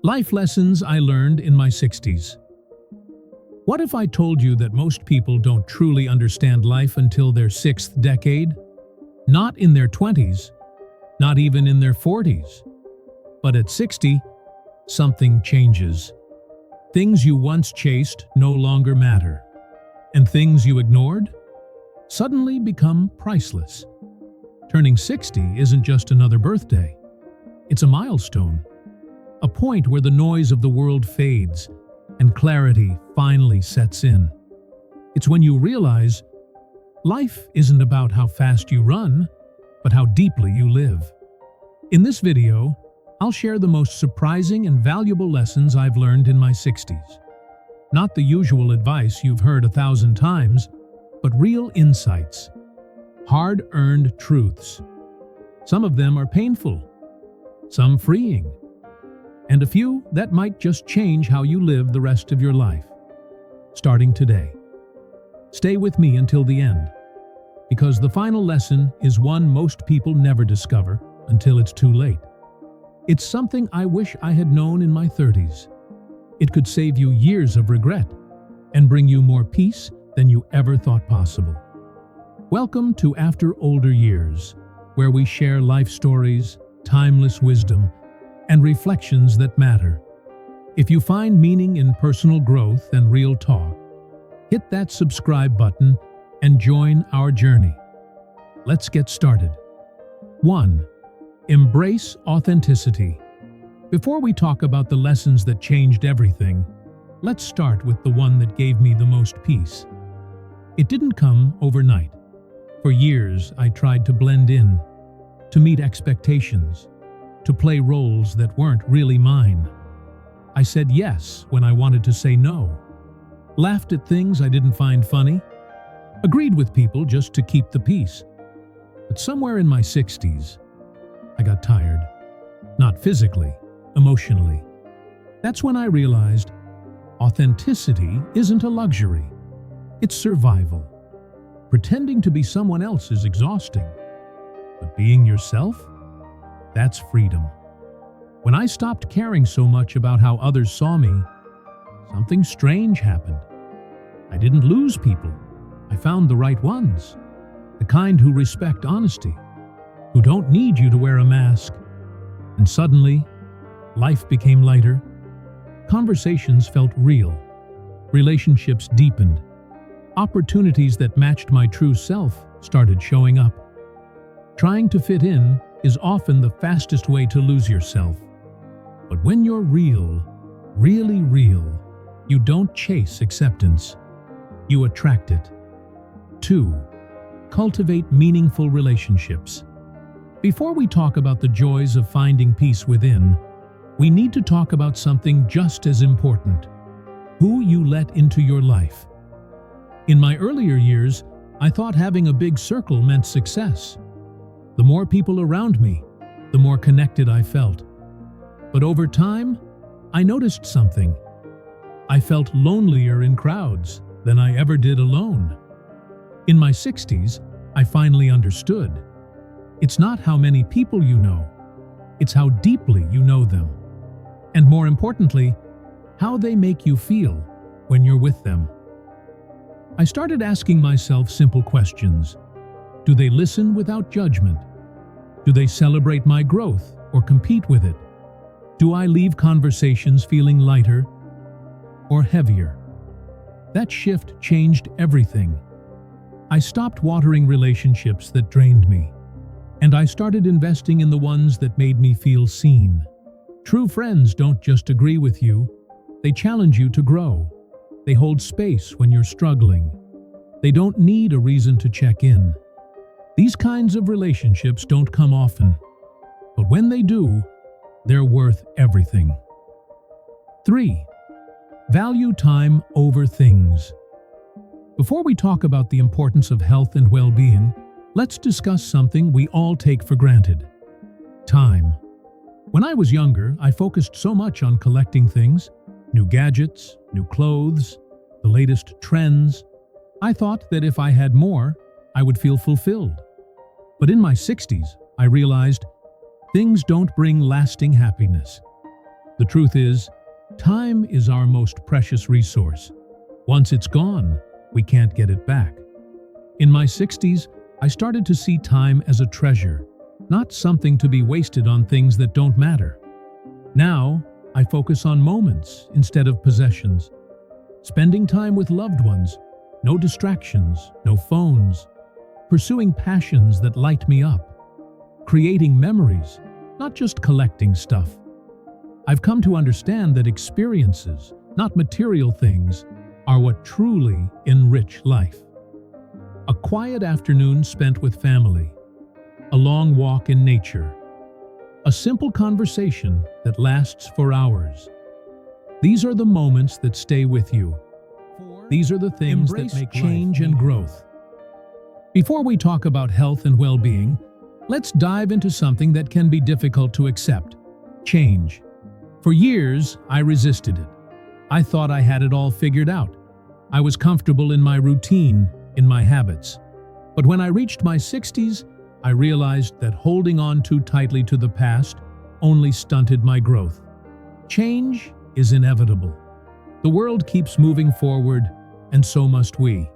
Life lessons I learned in my 60s. What if I told you that most people don't truly understand life until their sixth decade? Not in their 20s, not even in their 40s. But at 60, something changes. Things you once chased no longer matter. And things you ignored suddenly become priceless. Turning 60 isn't just another birthday. It's a milestone. A point where the noise of the world fades and clarity finally sets in. It's when you realize life isn't about how fast you run, but how deeply you live. In this video, I'll share the most surprising and valuable lessons I've learned in my 60s. Not the usual advice you've heard 1,000 times, but real insights, hard-earned truths. Some of them are painful, some freeing, and a few that might just change how you live the rest of your life, starting today. Stay with me until the end, because the final lesson is one most people never discover until it's too late. It's something I wish I had known in my 30s. It could save you years of regret and bring you more peace than you ever thought possible. Welcome to After Older Years, where we share life stories, timeless wisdom, and reflections that matter. If you find meaning in personal growth and real talk, hit that subscribe button and join our journey. Let's get started. 1. Embrace authenticity. Before we talk about the lessons that changed everything, let's start with the one that gave me the most peace. It didn't come overnight. For years, I tried to blend in, to meet expectations, to play roles that weren't really mine. I said yes when I wanted to say no, laughed at things I didn't find funny, agreed with people just to keep the peace. But somewhere in my 60s, I got tired. Not physically, emotionally. That's when I realized authenticity isn't a luxury. It's survival. Pretending to be someone else is exhausting. But being yourself? That's freedom. When I stopped caring so much about how others saw me, something strange happened. I didn't lose people. I found the right ones. The kind who respect honesty, who don't need you to wear a mask. And suddenly, life became lighter. Conversations felt real. Relationships deepened. Opportunities that matched my true self started showing up. Trying to fit in is often the fastest way to lose yourself. But when you're real, really real, you don't chase acceptance. You attract it. 2. Cultivate meaningful relationships. Before we talk about the joys of finding peace within, we need to talk about something just as important: who you let into your life. In my earlier years, I thought having a big circle meant success. The more people around me, the more connected I felt. But over time, I noticed something. I felt lonelier in crowds than I ever did alone. In my 60s, I finally understood. It's not how many people you know, it's how deeply you know them. And more importantly, how they make you feel when you're with them. I started asking myself simple questions. Do they listen without judgment? Do they celebrate my growth or compete with it? Do I leave conversations feeling lighter or heavier? That shift changed everything. I stopped watering relationships that drained me, and I started investing in the ones that made me feel seen. True friends don't just agree with you, they challenge you to grow. They hold space when you're struggling. They don't need a reason to check in. These kinds of relationships don't come often, but when they do, they're worth everything. 3. Value time over things. Before we talk about the importance of health and well-being, let's discuss something we all take for granted: time. When I was younger, I focused so much on collecting things: new gadgets, new clothes, the latest trends. I thought that if I had more, I would feel fulfilled. But in my 60s, I realized things don't bring lasting happiness. The truth is, time is our most precious resource. Once it's gone, we can't get it back. In my 60s, I started to see time as a treasure, not something to be wasted on things that don't matter. Now, I focus on moments instead of possessions. Spending time with loved ones, no distractions, no phones. Pursuing passions that light me up. Creating memories, not just collecting stuff. I've come to understand that experiences, not material things, are what truly enrich life. A quiet afternoon spent with family. A long walk in nature. A simple conversation that lasts for hours. These are the moments that stay with you. These are the things that make change and growth. Before we talk about health and well-being, let's dive into something that can be difficult to accept: change. For years, I resisted it. I thought I had it all figured out. I was comfortable in my routine, in my habits. But when I reached my 60s, I realized that holding on too tightly to the past only stunted my growth. Change is inevitable. The world keeps moving forward, and so must we.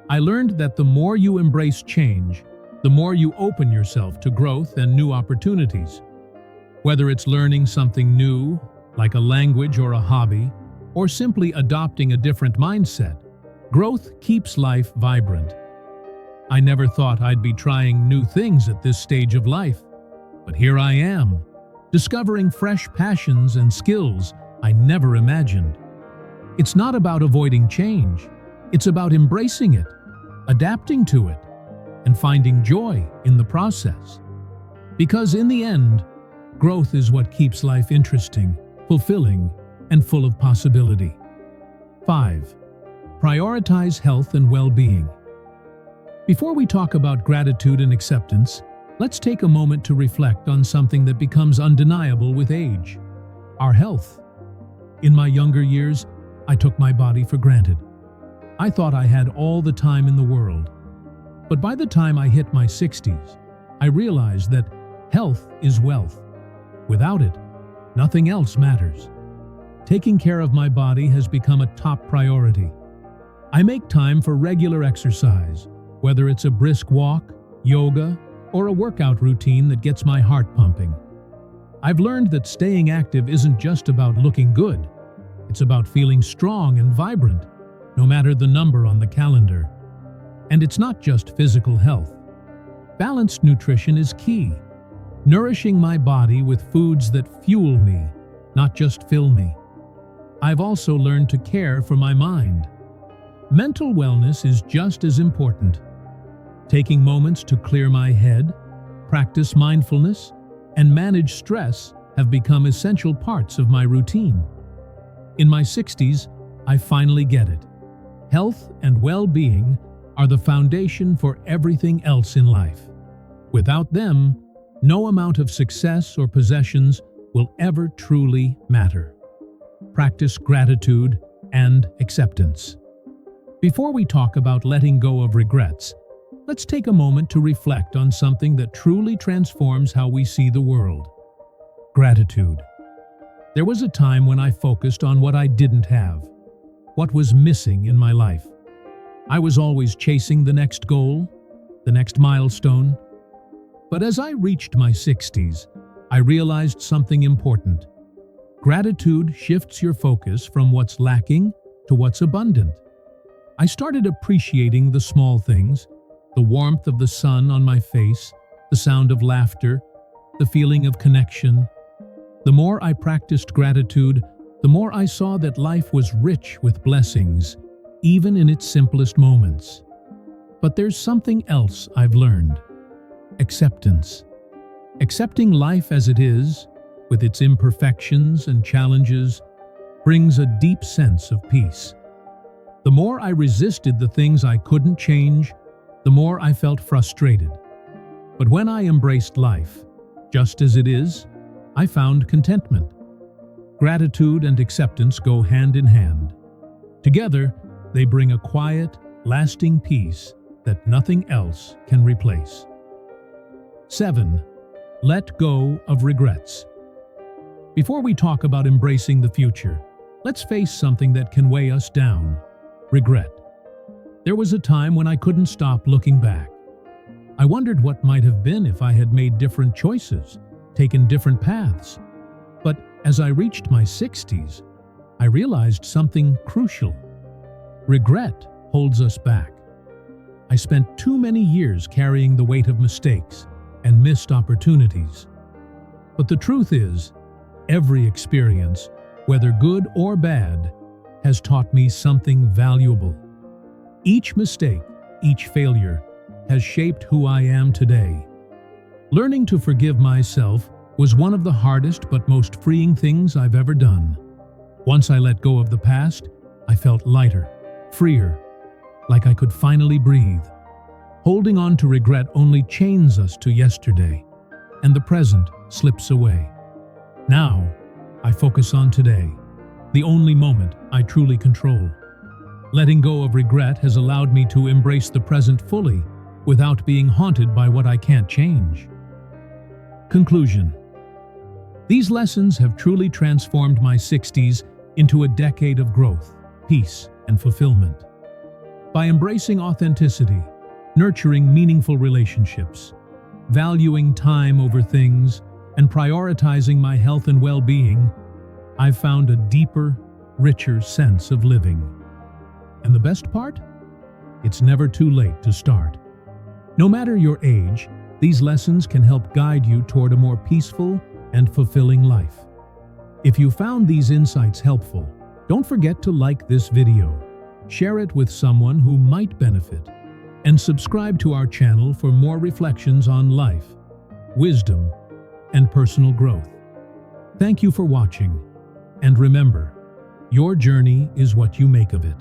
I learned that the more you embrace change, the more you open yourself to growth and new opportunities. Whether it's learning something new, like a language or a hobby, or simply adopting a different mindset, growth keeps life vibrant. I never thought I'd be trying new things at this stage of life, but here I am, discovering fresh passions and skills I never imagined. It's not about avoiding change, it's about embracing it, adapting to it, and finding joy in the process. Because in the end, growth is what keeps life interesting, fulfilling, and full of possibility. 5. Prioritize health and well-being. Before we talk about gratitude and acceptance, let's take a moment to reflect on something that becomes undeniable with age: our health. In my younger years, I took my body for granted. I thought I had all the time in the world. But by the time I hit my 60s, I realized that health is wealth. Without it, nothing else matters. Taking care of my body has become a top priority. I make time for regular exercise, whether it's a brisk walk, yoga, or a workout routine that gets my heart pumping. I've learned that staying active isn't just about looking good. It's about feeling strong and vibrant, no matter the number on the calendar. And it's not just physical health. Balanced nutrition is key. Nourishing my body with foods that fuel me, not just fill me. I've also learned to care for my mind. Mental wellness is just as important. Taking moments to clear my head, practice mindfulness, and manage stress have become essential parts of my routine. In my 60s, I finally get it. Health and well-being are the foundation for everything else in life. Without them, no amount of success or possessions will ever truly matter. Practice gratitude and acceptance. Before we talk about letting go of regrets, let's take a moment to reflect on something that truly transforms how we see the world: gratitude. There was a time when I focused on what I didn't have, what was missing in my life. I was always chasing the next goal, the next milestone. But as I reached my 60s, I realized something important. Gratitude shifts your focus from what's lacking to what's abundant. I started appreciating the small things: the warmth of the sun on my face, the sound of laughter, the feeling of connection. The more I practiced gratitude, the more I saw that life was rich with blessings, even in its simplest moments. But there's something else I've learned: acceptance. Accepting life as it is, with its imperfections and challenges, brings a deep sense of peace. The more I resisted the things I couldn't change, the more I felt frustrated. But when I embraced life, just as it is, I found contentment. Gratitude and acceptance go hand in hand. Together, they bring a quiet, lasting peace that nothing else can replace. 7. Let go of regrets. Before we talk about embracing the future, let's face something that can weigh us down: regret. There was a time when I couldn't stop looking back. I wondered what might have been if I had made different choices, taken different paths. But as I reached my 60s, I realized something crucial. Regret holds us back. I spent too many years carrying the weight of mistakes and missed opportunities. But the truth is, every experience, whether good or bad, has taught me something valuable. Each mistake, each failure, has shaped who I am today. Learning to forgive myself was one of the hardest but most freeing things I've ever done. Once I let go of the past, I felt lighter, freer, like I could finally breathe. Holding on to regret only chains us to yesterday, and the present slips away. Now, I focus on today, the only moment I truly control. Letting go of regret has allowed me to embrace the present fully, without being haunted by what I can't change. Conclusion. These lessons have truly transformed my 60s into a decade of growth, peace, and fulfillment. By embracing authenticity, nurturing meaningful relationships, valuing time over things, and prioritizing my health and well-being, I've found a deeper, richer sense of living. And the best part? It's never too late to start. No matter your age, these lessons can help guide you toward a more peaceful and fulfilling life. If you found these insights helpful, don't forget to like this video, share it with someone who might benefit, and subscribe to our channel for more reflections on life, wisdom, and personal growth. Thank you for watching, and remember, your journey is what you make of it.